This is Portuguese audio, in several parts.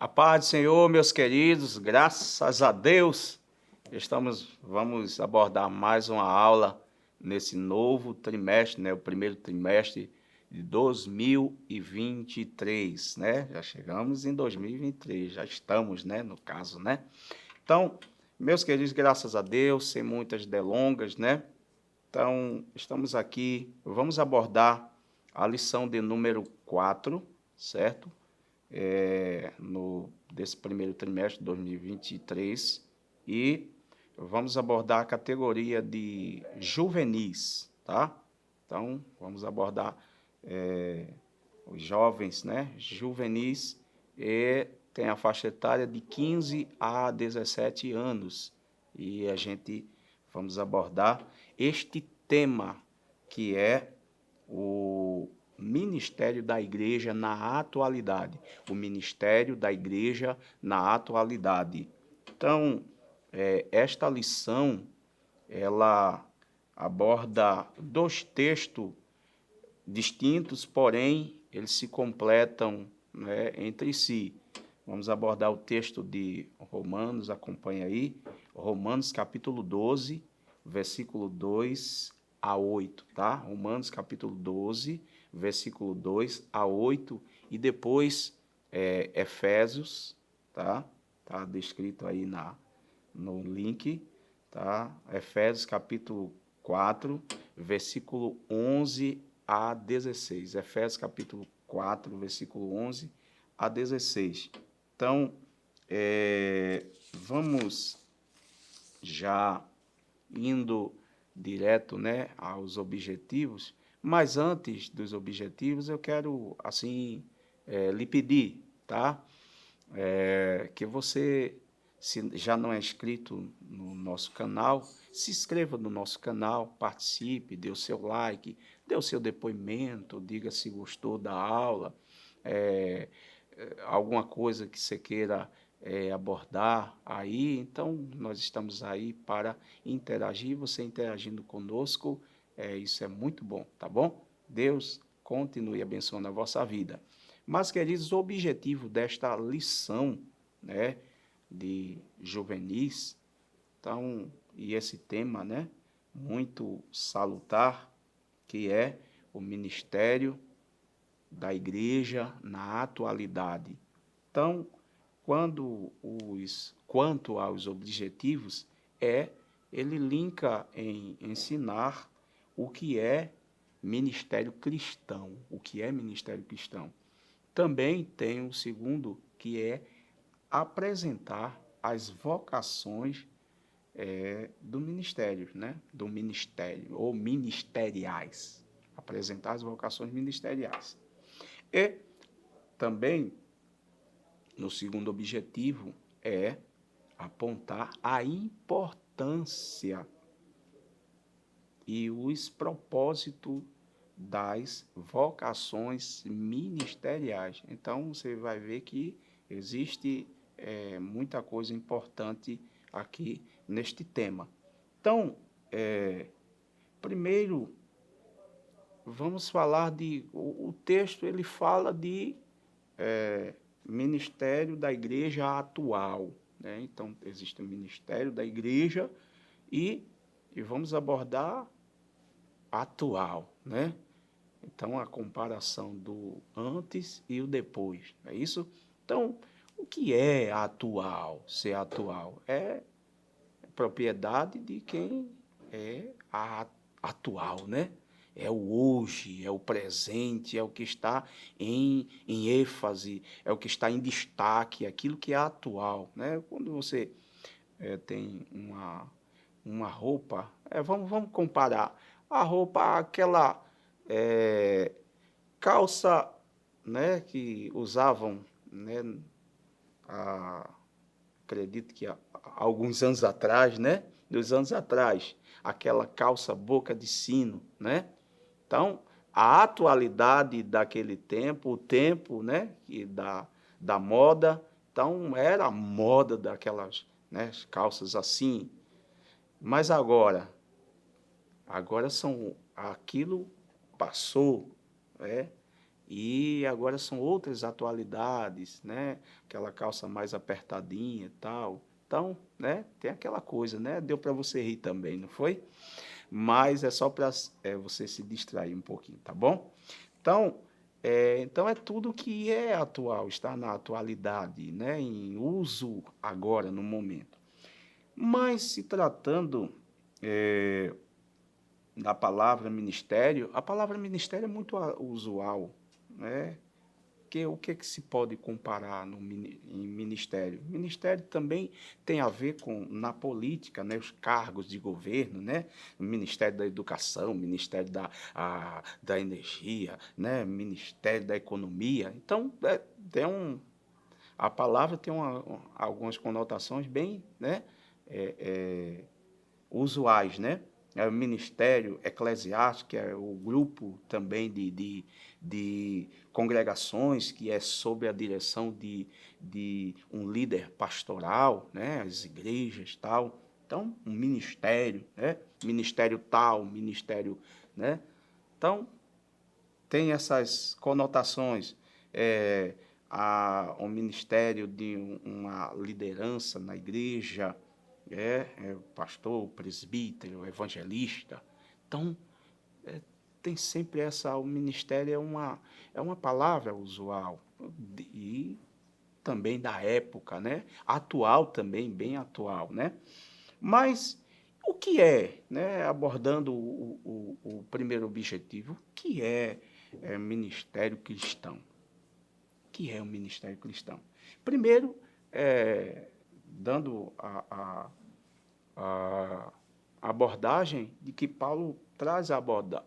A paz do Senhor, meus queridos, graças a Deus, vamos abordar mais uma aula nesse novo trimestre, né? O primeiro trimestre de 2023, né? Já chegamos em 2023, já estamos, né? No caso, né? Então, meus queridos, graças a Deus, sem muitas delongas, né? Então, estamos aqui, vamos abordar a lição de número 4, certo? Desse primeiro trimestre de 2023 e vamos abordar a categoria de juvenis, tá? Então, vamos abordar os jovens, né? Juvenis e tem a faixa etária de 15 a 17 anos e vamos abordar este tema que é o ministério da igreja na atualidade. O ministério da igreja na atualidade. Então, esta lição, ela aborda dois textos distintos, porém, eles se completam, né, entre si. Vamos abordar o texto de Romanos, acompanha aí, Romanos capítulo 12, versículo 2 a 8, tá? Romanos capítulo 12, versículo 2 a 8, e depois Efésios, tá? Tá descrito aí no link, tá? Efésios capítulo 4, versículo 11 a 16. Efésios capítulo 4, versículo 11 a 16. Então, vamos já indo direto, né, aos objetivos, mas antes dos objetivos eu quero, assim, lhe pedir, tá? Que você, se já não é inscrito no nosso canal, se inscreva no nosso canal, participe, dê o seu like, dê o seu depoimento, diga se gostou da aula, alguma coisa que você queira abordar aí. Então, nós estamos aí para interagir, você interagindo conosco, isso é muito bom, tá bom? Deus continue abençoando a vossa vida. Mas, queridos, o objetivo desta lição, né, de juvenis, então, e esse tema, né, muito salutar, que é o ministério da igreja na atualidade. Então, quanto aos objetivos, ele linka em ensinar o que é ministério cristão, o que é ministério cristão. Também tem o segundo, que é apresentar as vocações do ministério, né? Do ministério, ou ministeriais. Apresentar as vocações ministeriais. E também, no segundo objetivo, é apontar a importância e os propósitos das vocações ministeriais. Então, você vai ver que existe muita coisa importante aqui neste tema. Então, primeiro, vamos falar o texto ele fala de ministério da igreja atual, né? Então, existe o ministério da igreja e vamos abordar atual, né? Então, a comparação do antes e o depois, não é isso? Então, o que é atual? Ser atual é propriedade de quem é atual, né? É o hoje, é o presente, é o que está em ênfase, é o que está em destaque, aquilo que é atual, né? Quando você tem uma roupa, vamos comparar a roupa, aquela calça, né, que usavam, né, acredito que há alguns anos atrás, né, 2 anos atrás, aquela calça boca de sino, né? Então, a atualidade daquele tempo, o tempo, né, da moda, então era a moda daquelas, né, calças assim. Mas agora aquilo passou, né? E agora são outras atualidades, né? Aquela calça mais apertadinha e tal. Então, né? Tem aquela coisa, né? Deu para você rir também, não foi? Mas é só para você se distrair um pouquinho, tá bom? Então, então é tudo que é atual, está na atualidade, né? Em uso agora, no momento. Mas se tratando da palavra ministério, a palavra ministério é muito usual, né? Que o que se pode comparar em ministério? Ministério também tem a ver com na política, né, os cargos de governo, né, o Ministério da Educação, Ministério da Energia, né, Ministério da Economia. Então, a palavra tem algumas conotações bem, né, é, é, usuais, né? É o ministério eclesiástico, que é o grupo também de congregações que é sob a direção de um líder pastoral, né? As igrejas tal. Então, um ministério, né? Ministério tal, ministério, né? Então, tem essas conotações. Um ministério de uma liderança na igreja, pastor, presbítero, evangelista. Então, tem sempre o ministério é uma palavra usual e também da época, né? Atual também, bem atual, né? Mas o que é, né? Abordando o primeiro objetivo, o que é ministério cristão? O que é o ministério cristão? Primeiro, dando a abordagem de que Paulo traz a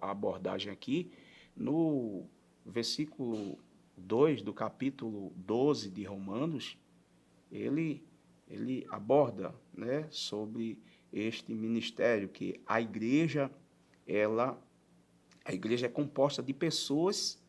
abordagem aqui no versículo 2 do capítulo 12 de Romanos, ele, ele aborda, né, sobre este ministério, que a igreja é composta de pessoas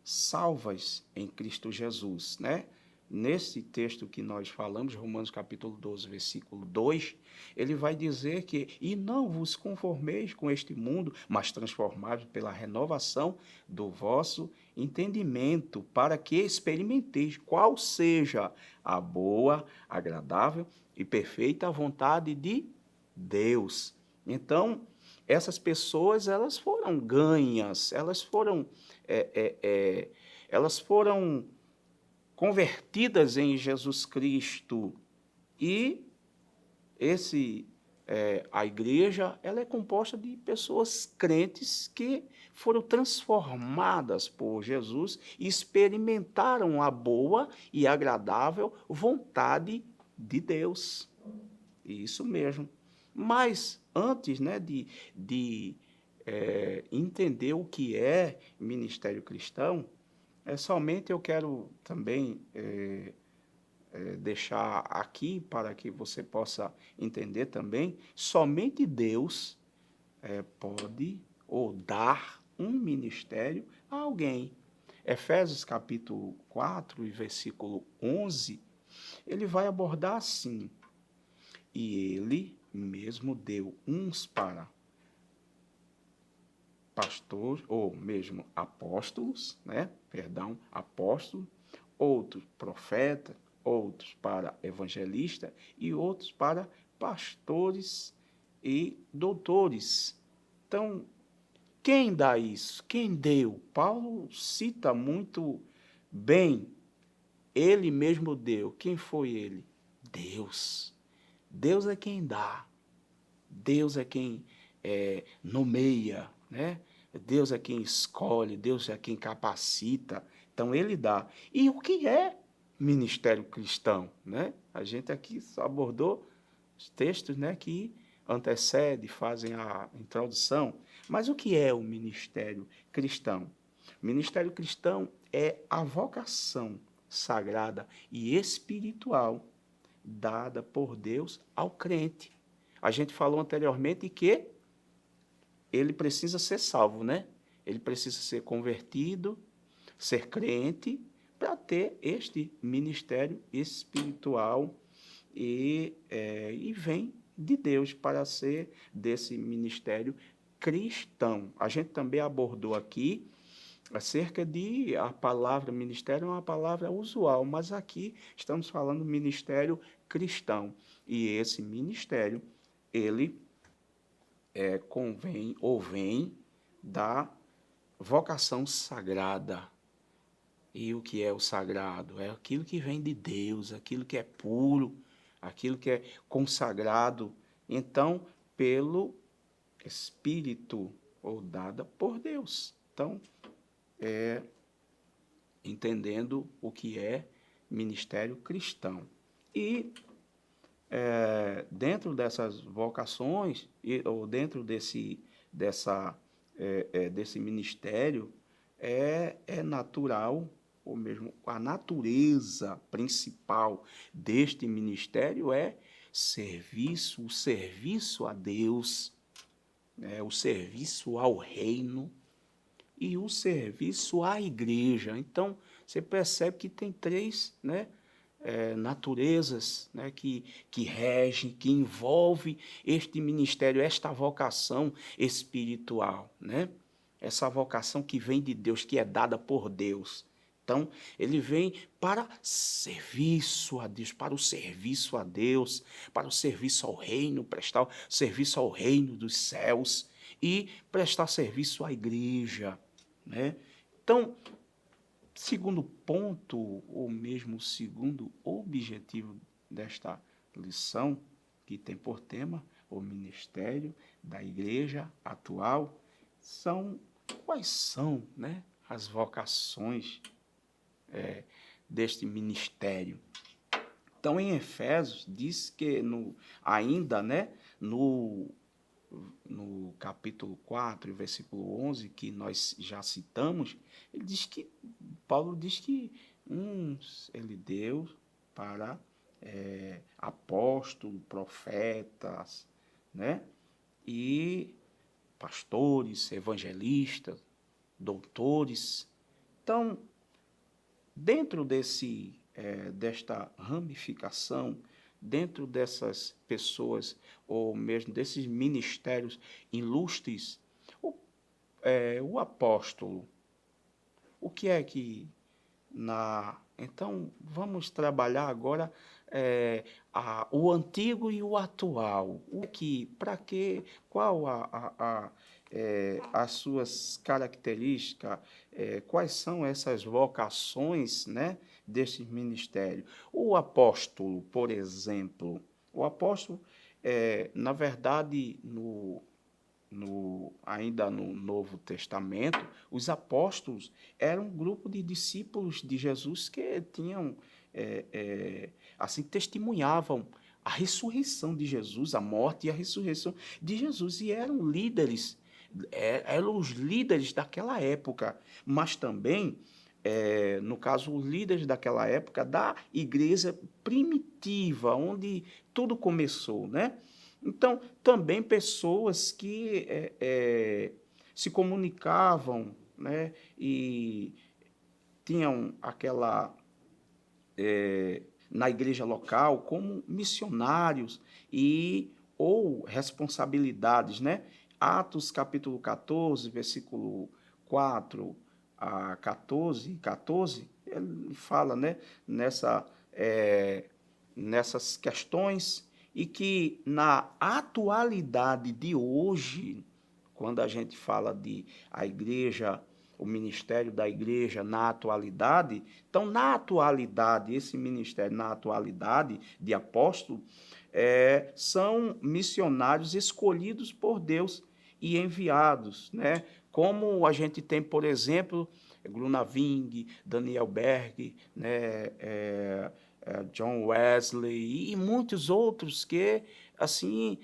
salvas em Cristo Jesus, né? Nesse texto que nós falamos, Romanos capítulo 12, versículo 2, ele vai dizer que, e não vos conformeis com este mundo, mas transformados pela renovação do vosso entendimento, para que experimenteis qual seja a boa, agradável e perfeita vontade de Deus. Então, essas pessoas, elas foram ganhas, é, é, é, elas foram convertidas em Jesus Cristo. E a igreja, ela é composta de pessoas crentes que foram transformadas por Jesus e experimentaram a boa e agradável vontade de Deus. Isso mesmo. Mas antes, né, de entender o que é ministério cristão, somente eu quero também deixar aqui para que você possa entender também, somente Deus pode ou dar um ministério a alguém. Efésios capítulo 4 e versículo 11, ele vai abordar assim: e ele mesmo deu uns para pastor, ou mesmo apóstolos, né? Perdão, apóstolo, outros profeta, outros para evangelista e outros para pastores e doutores. Então, quem dá isso? Quem deu? Paulo cita muito bem. Ele mesmo deu. Quem foi ele? Deus. Deus é quem dá. Deus é quem nomeia, né? Deus é quem escolhe, Deus é quem capacita. Então, ele dá. E o que é ministério cristão, né? A gente aqui só abordou os textos, né, que antecedem, fazem a introdução. Mas o que é o ministério cristão? O ministério cristão é a vocação sagrada e espiritual dada por Deus ao crente. A gente falou anteriormente que ele precisa ser salvo, né? Ele precisa ser convertido, ser crente, para ter este ministério espiritual e vem de Deus para ser desse ministério cristão. A gente também abordou aqui acerca de a palavra ministério é uma palavra usual, mas aqui estamos falando ministério cristão. E esse ministério, ele convém ou vem da vocação sagrada. E o que é o sagrado? É aquilo que vem de Deus, aquilo que é puro, aquilo que é consagrado, então, pelo Espírito ou dada por Deus. Então, entendendo o que é ministério cristão. E dentro dessas vocações, ou dentro desse ministério, é natural, ou mesmo a natureza principal deste ministério é serviço, o serviço a Deus, o serviço ao reino e o serviço à igreja. Então, você percebe que tem três, naturezas, que regem, que envolve este ministério, esta vocação espiritual, né? Essa vocação que vem de Deus, que é dada por Deus. Então, ele vem para serviço a Deus, para o serviço a Deus, para o serviço ao reino, prestar serviço ao reino dos céus e prestar serviço à igreja, né? Então, segundo ponto, ou mesmo segundo objetivo desta lição, que tem por tema o ministério da igreja atual, quais são, as vocações deste ministério. Então, em Efésios, diz que ainda, no capítulo 4, versículo 11, que nós já citamos, Paulo diz que uns ele deu para apóstolos, profetas, e pastores, evangelistas, doutores. Então, dentro desta ramificação, dentro dessas pessoas, ou mesmo desses ministérios ilustres, o apóstolo, o que é que Então, vamos trabalhar agora o antigo e o atual. Para quê? Qual as suas características? Quais são essas vocações, desse ministério? O apóstolo, por exemplo, na verdade, ainda no Novo Testamento, os apóstolos eram um grupo de discípulos de Jesus que tinham, assim, testemunhavam a ressurreição de Jesus, a morte e a ressurreição de Jesus, e eram líderes, eram os líderes daquela época, mas também, no caso, os líderes daquela época da igreja primitiva, onde tudo começou, né? Então, também pessoas que se comunicavam, e tinham na igreja local como missionários ou responsabilidades, Atos capítulo 14, versículo 4 a 14, ele fala, nessas questões, e que na atualidade de hoje, quando a gente fala de a igreja, o ministério da igreja na atualidade, então, na atualidade, esse ministério na atualidade de apóstolo, são missionários escolhidos por Deus e enviados, como a gente tem, por exemplo, Grunawing, Daniel Berg, John Wesley e muitos outros que, assim,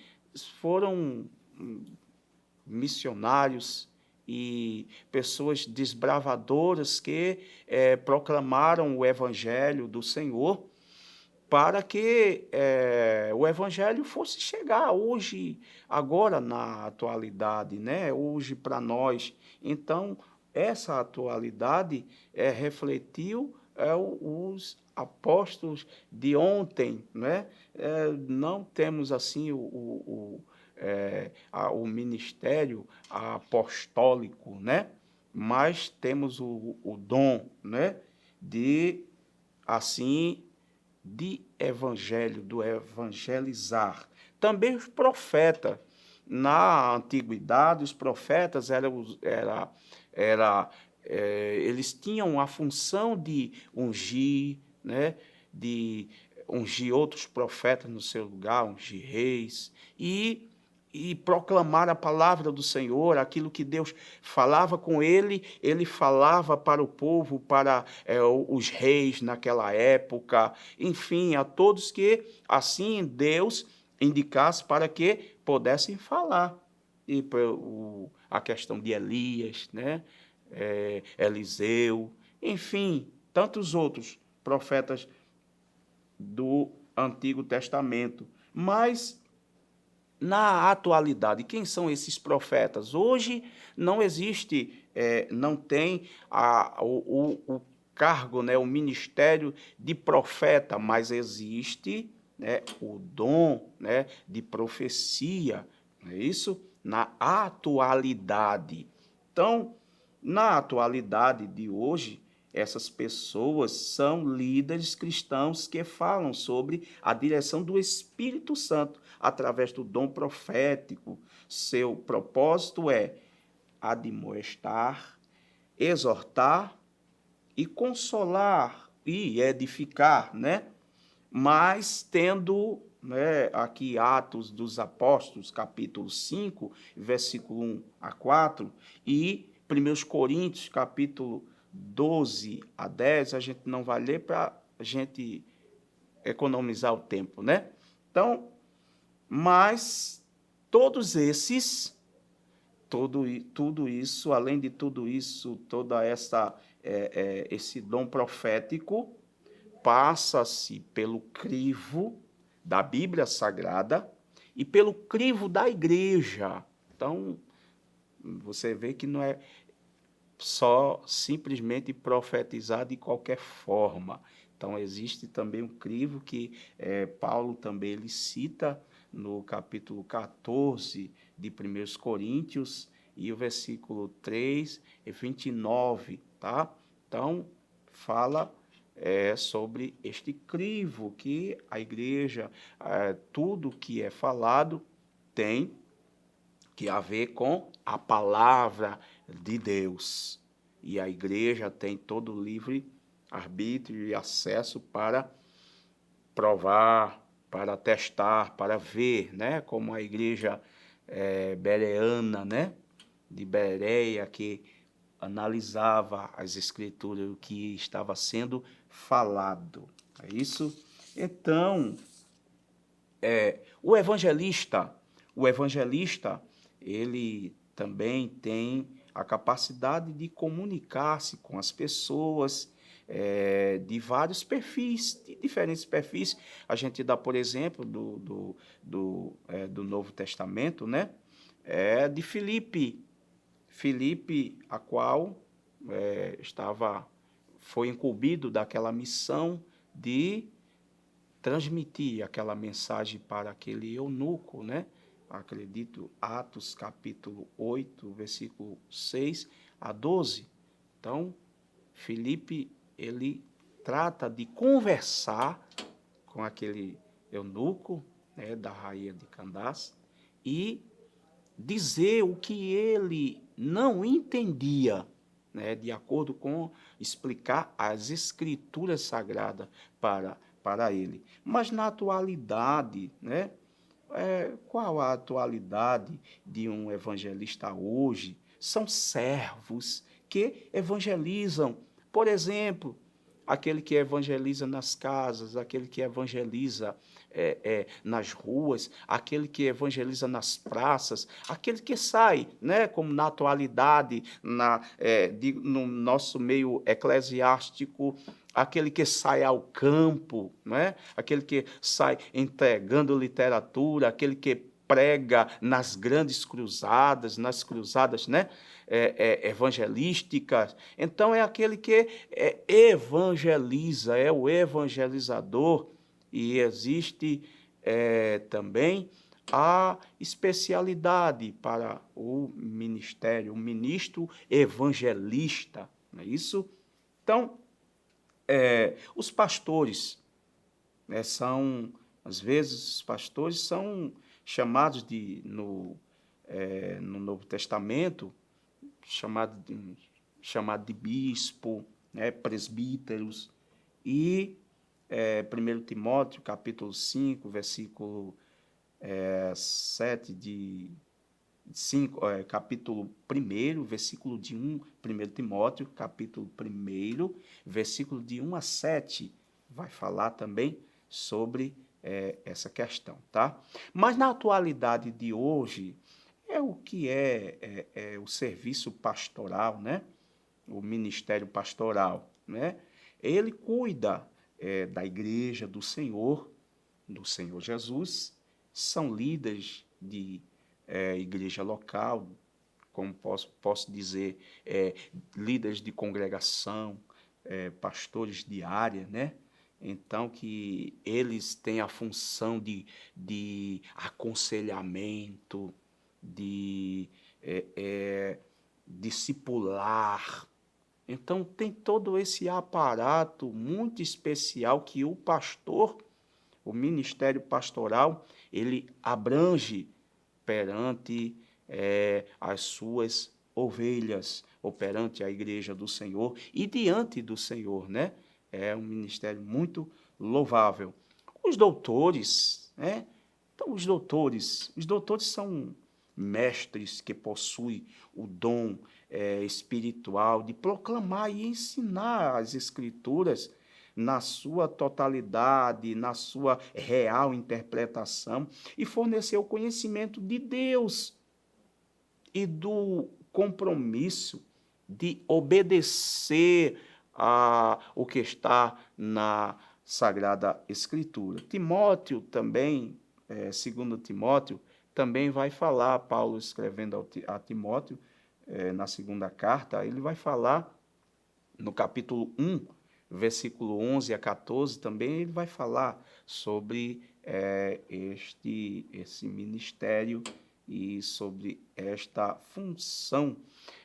foram missionários e pessoas desbravadoras que proclamaram o evangelho do Senhor para que o evangelho fosse chegar hoje, agora na atualidade, hoje para nós. Então, essa atualidade refletiu os apóstolos de ontem, não temos assim o ministério apostólico, mas temos o dom, né, de, assim, de evangelho, do evangelizar. Também os profetas. Na antiguidade, os profetas eles tinham a função de ungir, né, de ungir outros profetas no seu lugar, ungir reis, e proclamar a palavra do Senhor, aquilo que Deus falava com ele, ele falava para o povo, para os reis naquela época, enfim, a todos que assim Deus indicasse para que pudessem falar. E a questão de Elias, né? Eliseu, enfim, tantos outros profetas do Antigo Testamento. Mas na atualidade, quem são esses profetas? Hoje não existe, não tem o cargo, né, o ministério de profeta, mas existe, né, o dom, né, de profecia, não é isso? Na atualidade. Então, na atualidade de hoje, essas pessoas são líderes cristãos que falam sobre a direção do Espírito Santo através do dom profético. Seu propósito é admoestar, exortar e consolar e edificar, né? Mas tendo, né, aqui Atos dos Apóstolos, capítulo 5, versículo 1 a 4, e 1 Coríntios, capítulo 12 a 10, a gente não vai ler para a gente economizar o tempo, né? Então, mas todos esses, tudo isso, além de tudo isso, toda esse dom profético, passa-se pelo crivo da Bíblia Sagrada e pelo crivo da igreja. Então, você vê que não é só simplesmente profetizar de qualquer forma. Então, existe também um crivo que Paulo também ele cita no capítulo 14 de 1 Coríntios, e o versículo 3 e 29, tá? Então, fala sobre este crivo que a igreja, tudo que é falado tem que a ver com a palavra de Deus. E a igreja tem todo o livre arbítrio e acesso para provar, para testar, para ver, né? Como a igreja bereana, né? De Bereia, que analisava as escrituras, o que estava sendo falado. É isso? Então, o evangelista, ele também tem a capacidade de comunicar-se com as pessoas de vários perfis, de diferentes perfis. A gente dá, por exemplo, do Novo Testamento, né? De Filipe. Filipe, a qual foi incumbido daquela missão de transmitir aquela mensagem para aquele eunuco, né? Acredito, Atos capítulo 8, versículo 6 a 12. Então, Filipe, ele trata de conversar com aquele eunuco, né, da rainha de Candace, e dizer o que ele não entendia, né, de acordo com explicar as escrituras sagradas para ele. Mas na atualidade, né, qual a atualidade de um evangelista hoje? São servos que evangelizam. Por exemplo, aquele que evangeliza nas casas, aquele que evangeliza nas ruas, aquele que evangeliza nas praças, aquele que sai, né, como na atualidade, no nosso meio eclesiástico, aquele que sai ao campo, né, aquele que sai entregando literatura, aquele que prega nas grandes cruzadas, nas cruzadas, né, evangelísticas. Então, é aquele que evangeliza, é o evangelizador. E existe também a especialidade para o ministério, o ministro evangelista, não é isso? Então, os pastores, né, às vezes, os pastores são chamados no Novo Testamento, chamado de bispo, né, presbíteros, e 1 Timóteo, capítulo 5, versículo 7 capítulo 1, versículo de 1 Timóteo, capítulo 1, versículo de 1 a 7, vai falar também sobre essa questão, tá? Mas na atualidade de hoje, o que é o serviço pastoral, né? O ministério pastoral, né? Ele cuida da igreja do Senhor Jesus, são líderes de igreja local, como posso dizer, líderes de congregação, pastores de área, né? Então, que eles têm a função de aconselhamento, de discipular. Então, tem todo esse aparato muito especial que o pastor, o ministério pastoral, ele abrange perante as suas ovelhas, ou perante a igreja do Senhor e diante do Senhor, né? É um ministério muito louvável. Os doutores, né? Então, os doutores são mestres que possuem o dom espiritual de proclamar e ensinar as Escrituras na sua totalidade, na sua real interpretação, e fornecer o conhecimento de Deus e do compromisso de obedecer o que está na Sagrada Escritura. Timóteo também, 2 Timóteo, também vai falar, Paulo escrevendo a Timóteo, na segunda carta, ele vai falar no capítulo 1, versículo 11 a 14, também ele vai falar sobre esse ministério e sobre esta função.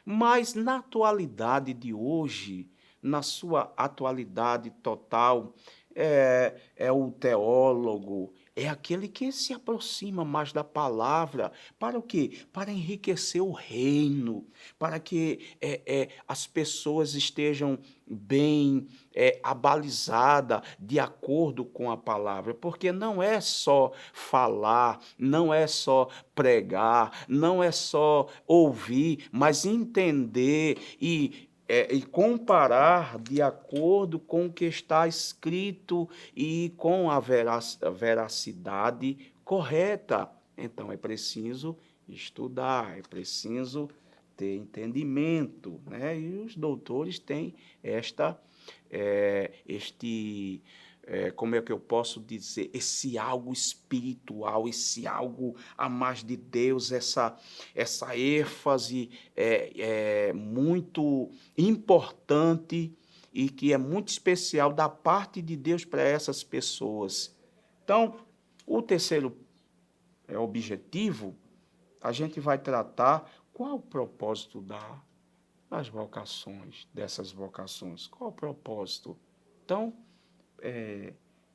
Mas na atualidade de hoje, na sua atualidade total, é o teólogo, é aquele que se aproxima mais da palavra, para o quê? Para enriquecer o reino, para que as pessoas estejam bem abalizadas de acordo com a palavra, porque não é só falar, não é só pregar, não é só ouvir, mas entender e comparar de acordo com o que está escrito e com a veracidade correta. Então, é preciso estudar, é preciso ter entendimento, né? E os doutores têm como é que eu posso dizer, esse algo espiritual, esse algo a mais de Deus, essa ênfase muito importante e que é muito especial da parte de Deus para essas pessoas. Então, o terceiro objetivo, a gente vai tratar qual o propósito das vocações, dessas vocações. Qual o propósito? Então,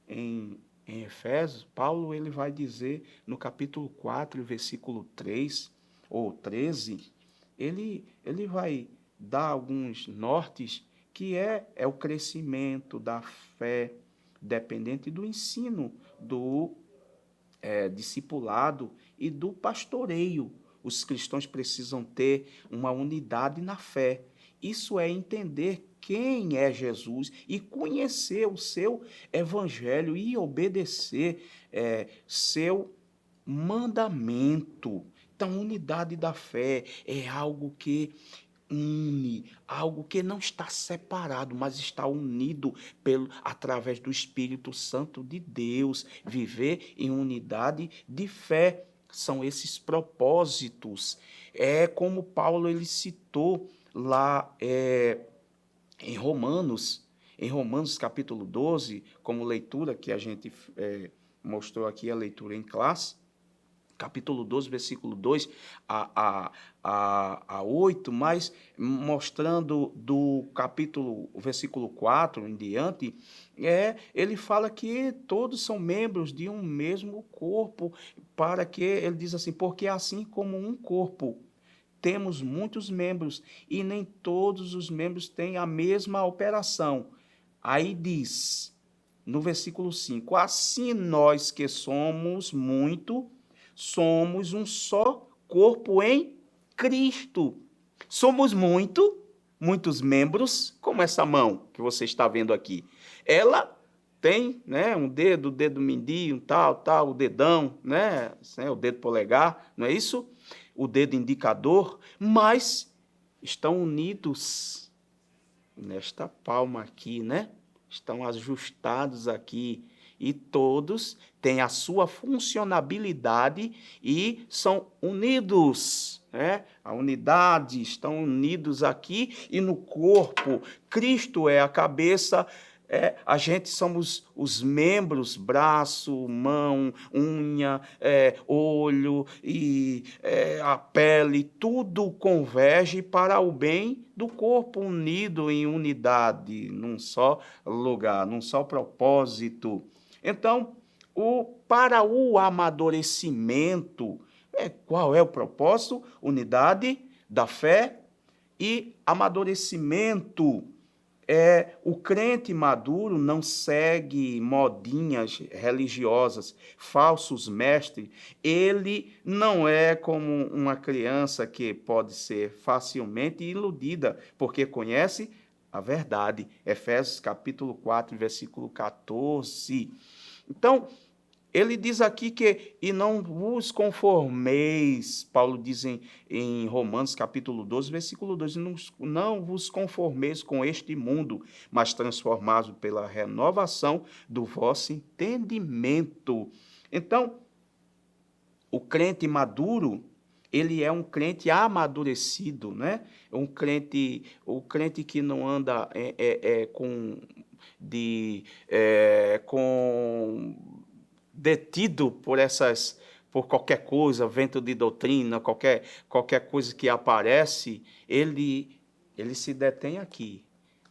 em Efésios, Paulo ele vai dizer no capítulo 4, versículo 3 ou 13, ele vai dar alguns nortes que é o crescimento da fé, dependente do ensino, do discipulado e do pastoreio. Os cristãos precisam ter uma unidade na fé. Isso é entender quem é Jesus e conhecer o seu evangelho e obedecer seu mandamento. Então, unidade da fé é algo que une, algo que não está separado, mas está unido através do Espírito Santo de Deus. Viver em unidade de fé são esses propósitos. É como Paulo ele citou lá em Romanos capítulo 12, como leitura que a gente mostrou aqui, a leitura em classe, capítulo 12, versículo 2 a 8, mas mostrando do capítulo, versículo 4 em diante, ele fala que todos são membros de um mesmo corpo, para que, ele diz assim, porque assim como um corpo, temos muitos membros, e nem todos os membros têm a mesma operação. Aí diz, no versículo 5, assim nós que somos muito, somos um só corpo em Cristo. Somos muitos membros, como essa mão que você está vendo aqui. Ela tem, né, um dedo, o dedo mindinho, tal, o dedão, né, o dedo polegar, não é isso? O dedo indicador, mas estão unidos nesta palma aqui, né? Estão ajustados aqui e todos têm a sua funcionabilidade e são unidos, né? A unidade, estão unidos aqui e no corpo. Cristo é a cabeça, a gente somos os membros, braço, mão, unha, olho e a pele, tudo converge para o bem do corpo unido em unidade, num só lugar, num só propósito. Então, para o amadurecimento, qual é o propósito? Unidade da fé e amadurecimento. O crente maduro não segue modinhas religiosas, falsos mestres. Ele não é como uma criança que pode ser facilmente iludida, porque conhece a verdade. Efésios capítulo 4, versículo 14. Então, ele diz aqui que, e não vos conformeis, Paulo diz em Romanos capítulo 12, versículo 2, não vos conformeis com este mundo, mas transformados pela renovação do vosso entendimento. Então, o crente maduro, ele é um crente amadurecido, né? O crente que não anda com detido por qualquer coisa, vento de doutrina, qualquer coisa que aparece, ele se detém aqui,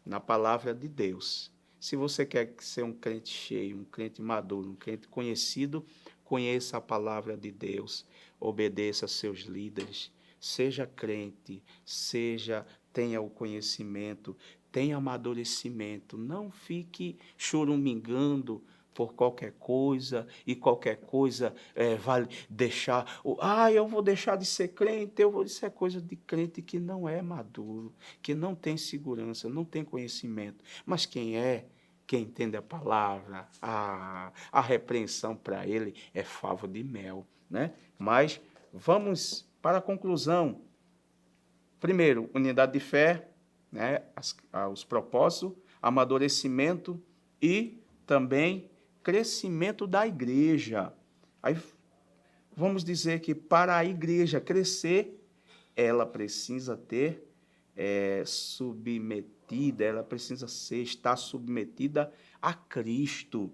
na palavra de Deus. Se você quer ser um crente cheio, um crente maduro, um crente conhecido, conheça a palavra de Deus, obedeça a seus líderes, seja crente, tenha o conhecimento, tenha amadurecimento, não fique chorumingando por qualquer coisa, e qualquer coisa vai deixar, eu vou deixar de ser crente, isso é coisa de crente que não é maduro, que não tem segurança, não tem conhecimento, mas quem entende a palavra, a repreensão para ele é favo de mel, né? Mas vamos para a conclusão. Primeiro, unidade de fé, né? Os propósitos, amadurecimento e também crescimento da igreja. Aí vamos dizer que para a igreja crescer, ela precisa ter submetida, ela precisa estar submetida a Cristo.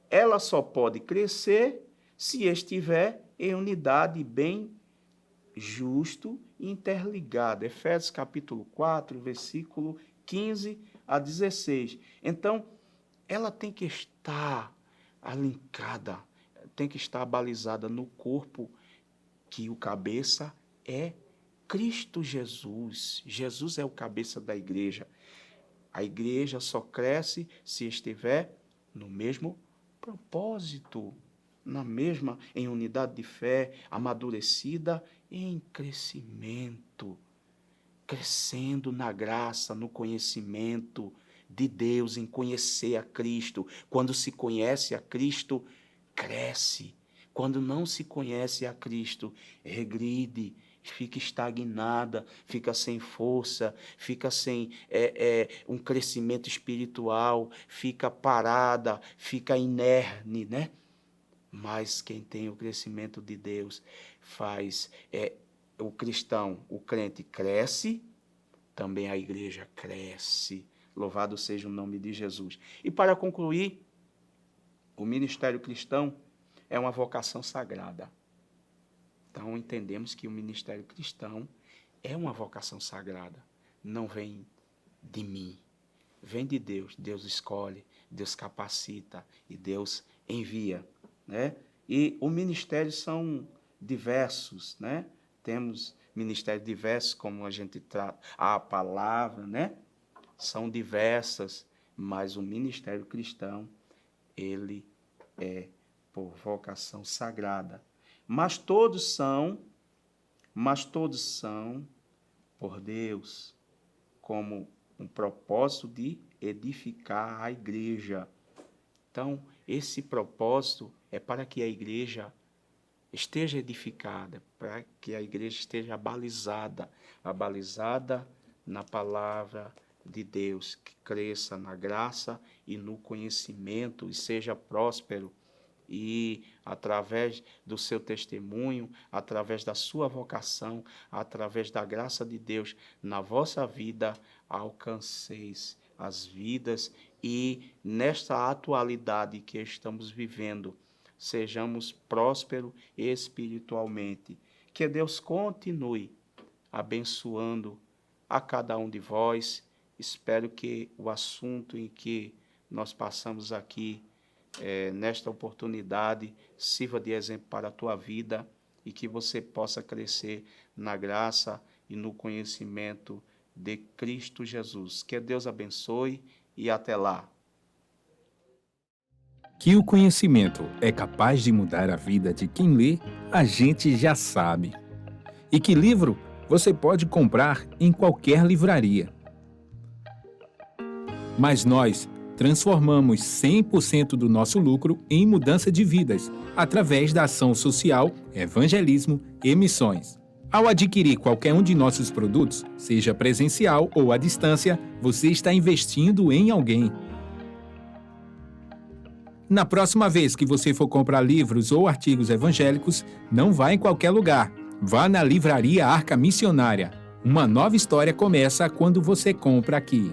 Ela só pode crescer se estiver em unidade bem justo e interligado. Efésios capítulo 4, versículo 15 a 16. Então, ela tem que estar alincada, tem que estar balizada no corpo, que o cabeça é Cristo Jesus. Jesus é o cabeça da igreja. A igreja só cresce se estiver no mesmo propósito, em unidade de fé, amadurecida em crescimento, crescendo na graça, no conhecimento de Deus, em conhecer a Cristo. Quando se conhece a Cristo, cresce. Quando não se conhece a Cristo, regride, fica estagnada, fica sem força, fica sem um crescimento espiritual, fica parada, fica inerne, né? Mas quem tem o crescimento de Deus faz, o cristão, o crente cresce, também a igreja cresce. Louvado seja o nome de Jesus. E para concluir, o ministério cristão é uma vocação sagrada. Então, entendemos que o ministério cristão é uma vocação sagrada. Não vem de mim, vem de Deus. Deus escolhe, Deus capacita e Deus envia, né? E os ministérios são diversos, né? Temos ministérios diversos, como a gente trata, a palavra, né? São diversas, mas o ministério cristão, ele é por vocação sagrada. Mas todos são por Deus, como um propósito de edificar a igreja. Então, esse propósito é para que a igreja esteja edificada, para que a igreja esteja abalizada na palavra de Deus, que cresça na graça e no conhecimento e seja próspero. E através do seu testemunho, através da sua vocação, através da graça de Deus na vossa vida, alcanceis as vidas e nesta atualidade que estamos vivendo, sejamos prósperos espiritualmente. Que Deus continue abençoando a cada um de vós. Espero que o assunto em que nós passamos aqui nesta oportunidade sirva de exemplo para a tua vida e que você possa crescer na graça e no conhecimento de Cristo Jesus. Que Deus abençoe e até lá. Que o conhecimento é capaz de mudar a vida de quem lê, a gente já sabe. E que livro você pode comprar em qualquer livraria. Mas nós transformamos 100% do nosso lucro em mudança de vidas, através da ação social, evangelismo e missões. Ao adquirir qualquer um de nossos produtos, seja presencial ou à distância, você está investindo em alguém. Na próxima vez que você for comprar livros ou artigos evangélicos, não vá em qualquer lugar. Vá na Livraria Arca Missionária. Uma nova história começa quando você compra aqui.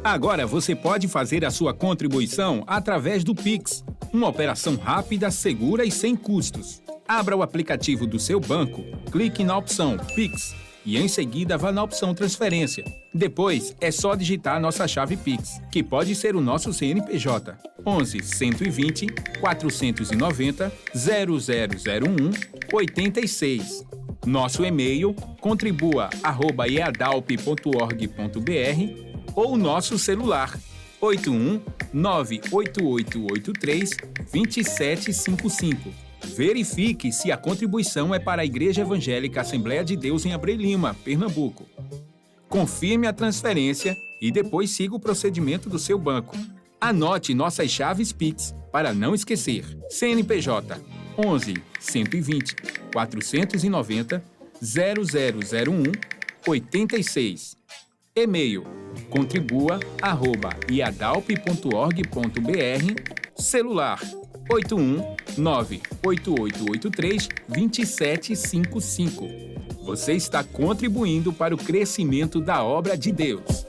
Agora você pode fazer a sua contribuição através do Pix, uma operação rápida, segura e sem custos. Abra o aplicativo do seu banco, clique na opção Pix e em seguida vá na opção Transferência. Depois é só digitar nossa chave Pix, que pode ser o nosso CNPJ, 11 120 490 0001 86. Nosso e-mail contribua@eadalp.org.br ou nosso celular 81 98883 2755. Verifique se a contribuição é para a Igreja Evangélica Assembleia de Deus em Abreu Lima, Pernambuco. Confirme a transferência e depois siga o procedimento do seu banco. Anote nossas chaves Pix para não esquecer. CNPJ 11 120 490 0001 86. E-mail contribua@iadalp.org.br. Celular 81 98883 2755. Você está contribuindo para o crescimento da obra de Deus.